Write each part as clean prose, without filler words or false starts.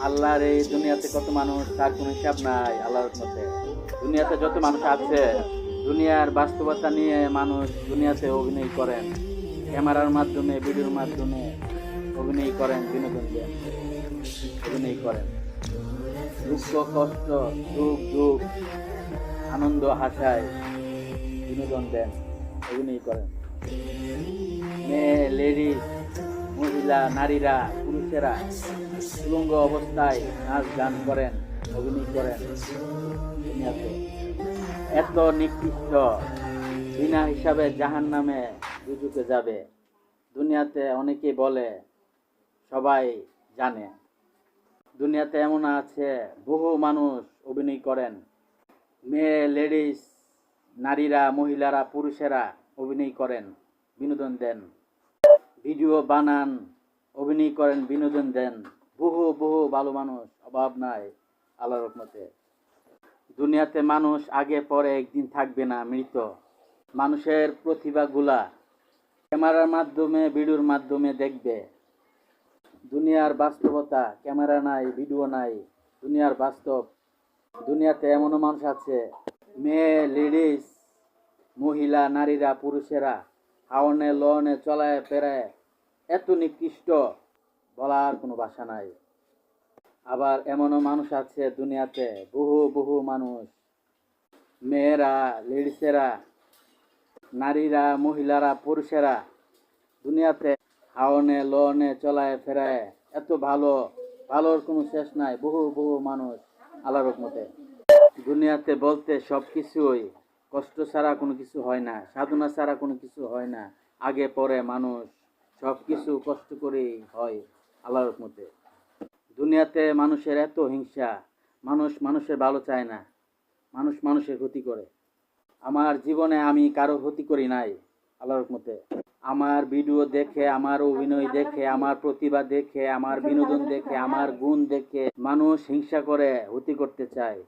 আল্লাহর এই দুনিয়াতে কত মানুষ, তার কোনো হিসাব নাই। আল্লাহর রহমতে দুনিয়াতে যত মানুষ আছে, দুনিয়ার বাস্তবতা নিয়ে মানুষ দুনিয়াতে অভিনয় করেন, ক্যামেরার মাধ্যমে, ভিডিওর মাধ্যমে অভিনয় করেন, বিনোদন দেন, অভিনয় করেন। দুঃখ কষ্ট, সুখ দুঃখ, আনন্দ হাসায় বিনোদন দেন, অভিনয় করেন। মেয়ে, লেডিস, মহিলা, নারীরা, পুরুষেরা উলঙ্গ অবস্থায় নাচ গান করেন, অভিনয় করেন দুনিয়াতে। এত নিকৃষ্ট, বিনা হিসাবে জাহান্নামে দুজকে যাবে। দুনিয়াতে অনেকে বলে, সবাই জানে। দুনিয়াতে এমন আছে, বহু মানুষ অভিনয় করেন। মেয়ে, লেডিস, নারীরা, মহিলারা, পুরুষেরা অভিনয় করেন, বিনোদন দেন, ভিডিও বানান, অভিনয় করেন, বিনোদন দেন। বহু বহু ভালো মানুষ, অভাব নাই আল্লাহর রহমতে। দুনিয়াতে মানুষ আগে পরে একদিন থাকবে না, মৃত। মানুষের প্রতিভাগুলা ক্যামেরার মাধ্যমে, ভিডিওর মাধ্যমে দেখবে। দুনিয়ার বাস্তবতা, ক্যামেরা নাই, ভিডিও নাই, দুনিয়ার বাস্তব। দুনিয়াতে এমনও মানুষ আছে, মেয়ে, লেডিস, মহিলা, নারীরা, পুরুষেরা হাওনে লনে চলায় ফেরায় এত নিকৃষ্ট, বলার কোনো ভাষা নাই। আবার এমনও মানুষ আছে দুনিয়াতে, বহু বহু মানুষ, মেয়েরা, লেডিসেরা, নারীরা, মহিলারা, পুরুষেরা দুনিয়াতে হাওনে লনে চলায় ফেরায় এত ভালো, ভালোর কোনো শেষ নাই। বহু বহু মানুষ আল্লাহর রহমতে। দুনিয়াতে বলতে সব কিছুই কষ্ট ছাড়া কোনো কিছু হয় না, সাধনা ছাড়া কোনো কিছু হয় না। আগে পরে মানুষ সব কিছু কষ্ট করেই হয় আল্লাহর রহমতে। দুনিয়াতে মানুষের এত হিংসা, মানুষ মানুষের ভালো চায় না, মানুষ মানুষের ক্ষতি করে। আমার জীবনে আমি কারো ক্ষতি করি নাই আল্লাহর রহমতে। আমার ভিডিও দেখে, আমার অভিনয় দেখে, আমার প্রতিভা দেখে, আমার বিনোদন দেখে, আমার গুণ দেখে মানুষ হিংসা করে, ক্ষতি করতে চায়।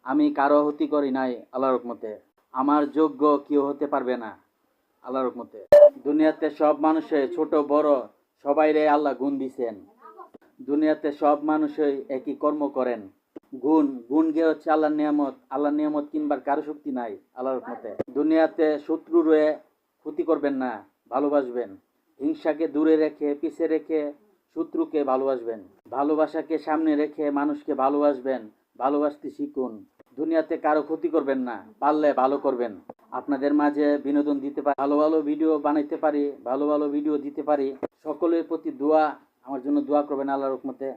আমি কারো ক্ষতি করি নাই আল্লাহর রহমতে। আমার যোগ্য কেউ হতে পারবে না আল্লাহর রহমতে। দুনিয়াতে সব মানুষে, ছোট বড় সবাইরে আল্লাহ গুণ দিছেন। দুনিয়াতে সব মানুষই একই কর্ম করেন। গুণ গে হচ্ছে আল্লাহর নিয়ামত। আল্লাহর নিয়ামত কিনবার কারো শক্তি নাই আল্লাহর রহমতে। দুনিয়াতে শত্রু রয়ে ক্ষতি করবেন না, ভালোবাসবেন। হিংসাকে দূরে রেখে, পিছে রেখে শত্রুকে ভালোবাসবেন। ভালোবাসাকে সামনে রেখে মানুষকে ভালোবাসবেন, ভালোবাসতে শিখুন। দুনিয়াতে কারো ক্ষতি করবেন না, পারলে ভালো করবেন। আপনাদের মাঝে বিনোদন দিতে পারি, ভালো ভালো ভিডিও বানাইতে পারি, ভালো ভালো ভিডিও দিতে পারি। সকলের প্রতি দোয়া, আমার জন্য দোয়া করবেন আল্লাহর রহমতে।